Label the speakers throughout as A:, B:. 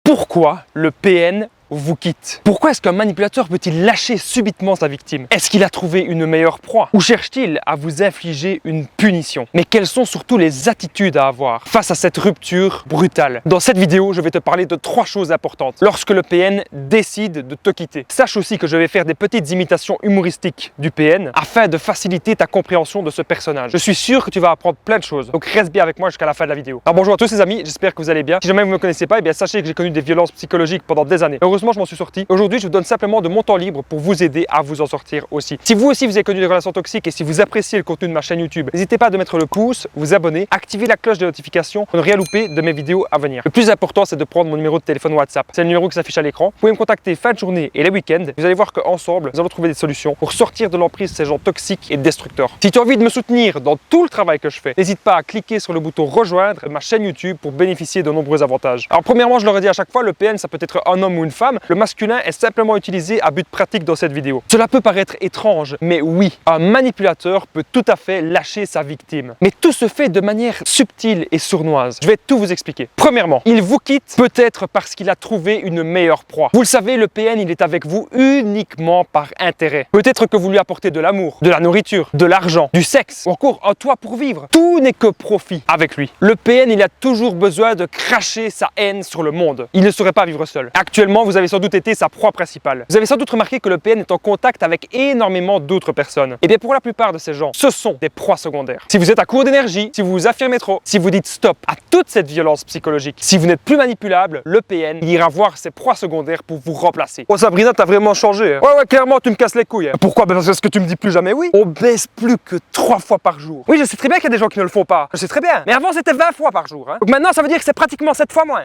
A: Pourquoi le PN vous quitte? Pourquoi est-ce qu'un manipulateur peut-il lâcher subitement sa victime? Est-ce qu'il a trouvé une meilleure proie? Ou cherche-t-il à vous infliger une punition? Mais quelles sont surtout les attitudes à avoir face à cette rupture brutale? Dans cette vidéo, je vais te parler de 3 choses importantes lorsque le PN décide de te quitter. Sache aussi que je vais faire des petites imitations humoristiques du PN afin de faciliter ta compréhension de ce personnage. Je suis sûr que tu vas apprendre plein de choses, donc reste bien avec moi jusqu'à la fin de la vidéo. Alors bonjour à tous les amis, j'espère que vous allez bien. Si jamais vous ne me connaissez pas, eh bien sachez que j'ai connu des violences psychologiques pendant des années. Heureusement, je m'en suis sorti. Aujourd'hui, je vous donne simplement de mon temps libre pour vous aider à vous en sortir aussi. Si vous aussi vous avez connu des relations toxiques et si vous appréciez le contenu de ma chaîne YouTube, n'hésitez pas à mettre le pouce, vous abonner, activer la cloche de notification pour ne rien louper de mes vidéos à venir. Le plus important, c'est de prendre mon numéro de téléphone WhatsApp. C'est le numéro qui s'affiche à l'écran. Vous pouvez me contacter fin de journée et les week-ends. Vous allez voir qu'ensemble, nous allons trouver des solutions pour sortir de l'emprise de ces gens toxiques et destructeurs. Si tu as envie de me soutenir dans tout le travail que je fais, n'hésite pas à cliquer sur le bouton rejoindre ma chaîne YouTube pour bénéficier de nombreux avantages. Alors premièrement, je leur ai dit à chaque fois, le PN, ça peut être un homme ou une femme. Le masculin est simplement utilisé à but pratique dans cette vidéo. Cela peut paraître étrange, mais oui, un manipulateur peut tout à fait lâcher sa victime. Mais tout se fait de manière subtile et sournoise. Je vais tout vous expliquer. Premièrement, il vous quitte peut-être parce qu'il a trouvé une meilleure proie. Vous le savez, le PN, il est avec vous uniquement par intérêt. Peut-être que vous lui apportez de l'amour, de la nourriture, de l'argent, du sexe, ou encore un toit pour vivre. Tout n'est que profit avec lui. Le PN, il a toujours besoin de cracher sa haine sur le monde. Il ne saurait pas vivre seul. Actuellement, vous avez sans doute été sa proie principale. Vous avez sans doute remarqué que le PN est en contact avec énormément d'autres personnes. Et bien pour la plupart de ces gens, ce sont des proies secondaires. Si vous êtes à court d'énergie, si vous vous affirmez trop, si vous dites stop à toute cette violence psychologique, si vous n'êtes plus manipulable, le PN il ira voir ses proies secondaires pour vous remplacer. Oh Sabrina, t'as vraiment changé. Hein? Ouais, clairement, tu me casses les couilles. Hein. Pourquoi? Parce que tu me dis plus jamais oui. On baisse plus que 3 fois par jour. Oui, je sais très bien qu'il y a des gens qui ne le font pas. Je sais très bien. Mais avant, c'était 20 fois par jour. Hein. Donc maintenant, ça veut dire que c'est pratiquement 7 fois moins.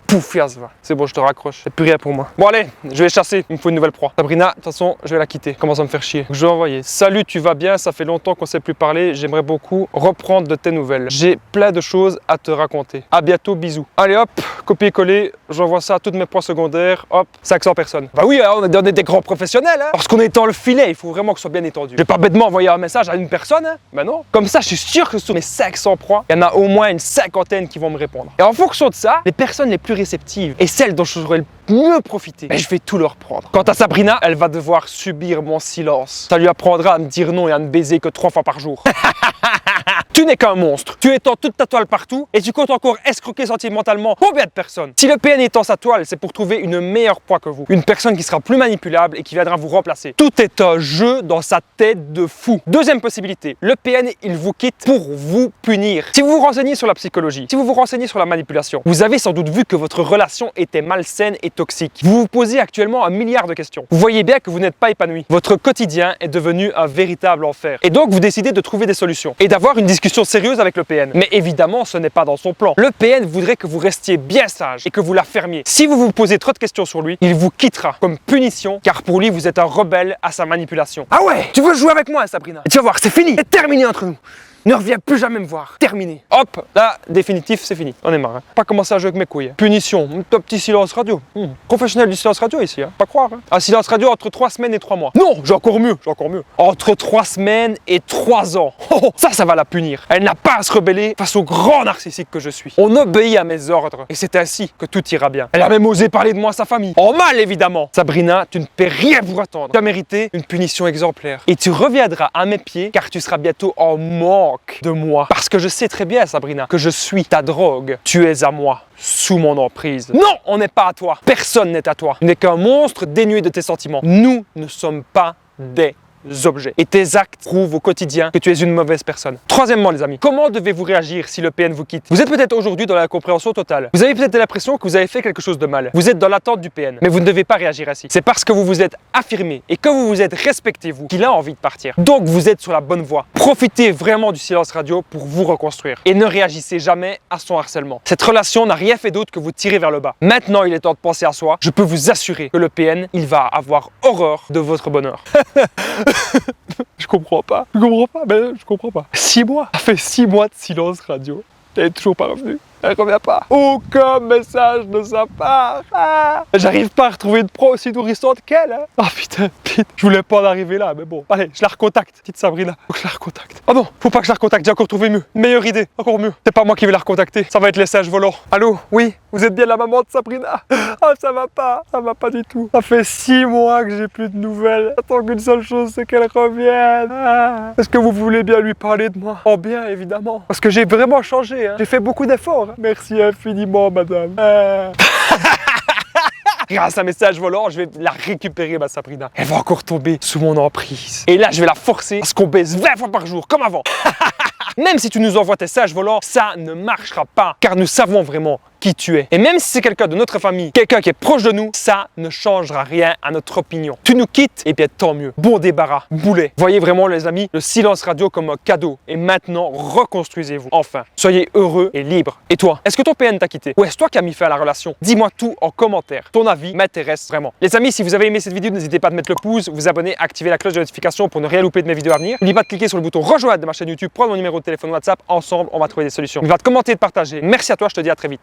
A: Poufias, va. C'est bon, je te raccroche. C'est plus rien pour moi. Bon, allez, je vais chasser. Il me faut une nouvelle proie. Sabrina, de toute façon, je vais la quitter. Commence à me faire chier. Je vais envoyer. Salut, tu vas bien? Ça fait longtemps qu'on ne s'est plus parlé. J'aimerais beaucoup reprendre de tes nouvelles. J'ai plein de choses à te raconter. À bientôt, bisous. Allez, hop, copier-coller. J'envoie ça à toutes mes proies secondaires. Hop, 500 personnes. Bah oui, on est des grands professionnels. Hein. Parce qu'on est dans le filet, il faut vraiment que ce soit bien étendu. Je vais pas bêtement envoyer un message à une personne. Hein. Bah non. Comme ça, je suis sûr que sur mes 500 proies, il y en a au moins une 50aine qui vont me répondre. Et en fonction de ça, les personnes les plus réceptives et celles dont j'aurais le mieux profiter, je vais tout leur prendre. Quant à Sabrina, elle va devoir subir mon silence. Ça lui apprendra à me dire non et à ne baiser que 3 fois par jour. Tu n'es qu'un monstre. Tu étends toute ta toile partout et tu comptes encore escroquer sentimentalement combien de personnes? Si le PN étend sa toile, c'est pour trouver une meilleure proie que vous. Une personne qui sera plus manipulable et qui viendra vous remplacer. Tout est un jeu dans sa tête de fou. Deuxième possibilité, le PN, il vous quitte pour vous punir. Si vous vous renseignez sur la psychologie, si vous vous renseignez sur la manipulation, vous avez sans doute vu que votre relation était malsaine et toxique. Vous vous posez actuellement 1 milliard de questions. Vous voyez bien que vous n'êtes pas épanoui. Votre quotidien est devenu un véritable enfer. Et donc, vous décidez de trouver des solutions et d'avoir une discussion sérieuse avec le PN. Mais évidemment, ce n'est pas dans son plan. Le PN voudrait que vous restiez bien sage et que vous la fermiez. Si vous vous posez trop de questions sur lui, il vous quittera comme punition, car pour lui, vous êtes un rebelle à sa manipulation. Ah ouais, tu veux jouer avec moi, Sabrina? Et tu vas voir, c'est fini, c'est terminé entre nous. Ne reviens plus jamais me voir. Terminé. Hop, là, définitif, c'est fini. On est marre. Hein. Pas commencer à jouer avec mes couilles. Hein. Punition, top petit silence radio. Professionnel du silence radio ici, hein. Pas croire. Hein. Un silence radio entre 3 semaines et 3 mois. Non, j'ai encore mieux, Entre 3 semaines et 3 ans. Oh, ça va la punir. Elle n'a pas à se rebeller face au grand narcissique que je suis. On obéit à mes ordres et c'est ainsi que tout ira bien. Elle a même osé parler de moi à sa famille. En mal, évidemment. Sabrina, tu ne peux rien pour attendre. Tu as mérité une punition exemplaire. Et tu reviendras à mes pieds car tu seras bientôt en manque de moi. Parce que je sais très bien, Sabrina, que je suis ta drogue. Tu es à moi, sous mon emprise. Non, on n'est pas à toi. Personne n'est à toi. Tu n'es qu'un monstre dénué de tes sentiments. Nous ne sommes pas des objets. Et tes actes prouvent au quotidien que tu es une mauvaise personne. Troisièmement, les amis, comment devez-vous réagir si le PN vous quitte? Vous êtes peut-être aujourd'hui dans la compréhension totale. Vous avez peut-être l'impression que vous avez fait quelque chose de mal. Vous êtes dans l'attente du PN. Mais vous ne devez pas réagir ainsi. C'est parce que vous vous êtes affirmé et que vous vous êtes respecté, vous, qu'il a envie de partir. Donc, vous êtes sur la bonne voie. Profitez vraiment du silence radio pour vous reconstruire. Et ne réagissez jamais à son harcèlement. Cette relation n'a rien fait d'autre que vous tirer vers le bas. Maintenant, il est temps de penser à soi. Je peux vous assurer que le PN, il va avoir horreur de votre bonheur. Je comprends pas, mais je comprends pas. 6 mois, ça fait 6 mois de silence radio. Elle est toujours pas revenue. Elle revient pas. Aucun message de sa part. Ah. J'arrive pas à retrouver une pro aussi nourrissante qu'elle. Hein. Oh putain, je voulais pas en arriver là, mais bon. Allez, je la recontacte, petite Sabrina. Faut que je la recontacte. Oh non, faut pas que je la recontacte, j'ai encore trouvé mieux. Une meilleure idée, encore mieux. C'est pas moi qui vais la recontacter, ça va être les singes volants. Allô, oui, vous êtes bien la maman de Sabrina? Oh, ça va pas du tout. Ça fait 6 mois que j'ai plus de nouvelles. J'attends qu'une seule chose, c'est qu'elle revienne. Ah. Est-ce que vous voulez bien lui parler de moi? Oh bien, évidemment. Parce que j'ai vraiment changé, hein. J'ai fait beaucoup d'efforts. Hein. Merci infiniment, madame. Grâce à un message volant, je vais la récupérer, ma Sabrina. Elle va encore tomber sous mon emprise. Et là, je vais la forcer à ce qu'on baise 20 fois par jour, comme avant. Même si tu nous envoies tes messages volants, ça ne marchera pas, car nous savons vraiment qui tu es. Et même si c'est quelqu'un de notre famille, quelqu'un qui est proche de nous, ça ne changera rien à notre opinion. Tu nous quittes, et bien tant mieux. Bon débarras, boulet. Voyez vraiment les amis, le silence radio comme un cadeau. Et maintenant, reconstruisez-vous. Enfin, soyez heureux et libres. Et toi, est-ce que ton PN t'a quitté? Ou est-ce toi qui as mis fin à la relation? Dis-moi tout en commentaire. Ton avis m'intéresse vraiment. Les amis, si vous avez aimé cette vidéo, n'hésitez pas à mettre le pouce, vous abonner, activer la cloche de notification pour ne rien louper de mes vidéos à venir. N'oubliez pas de cliquer sur le bouton rejoindre de ma chaîne YouTube, prendre mon numéro de téléphone WhatsApp. Ensemble, on va trouver des solutions. N'oublie pas de commenter et de partager. Merci à toi, je te dis à très vite.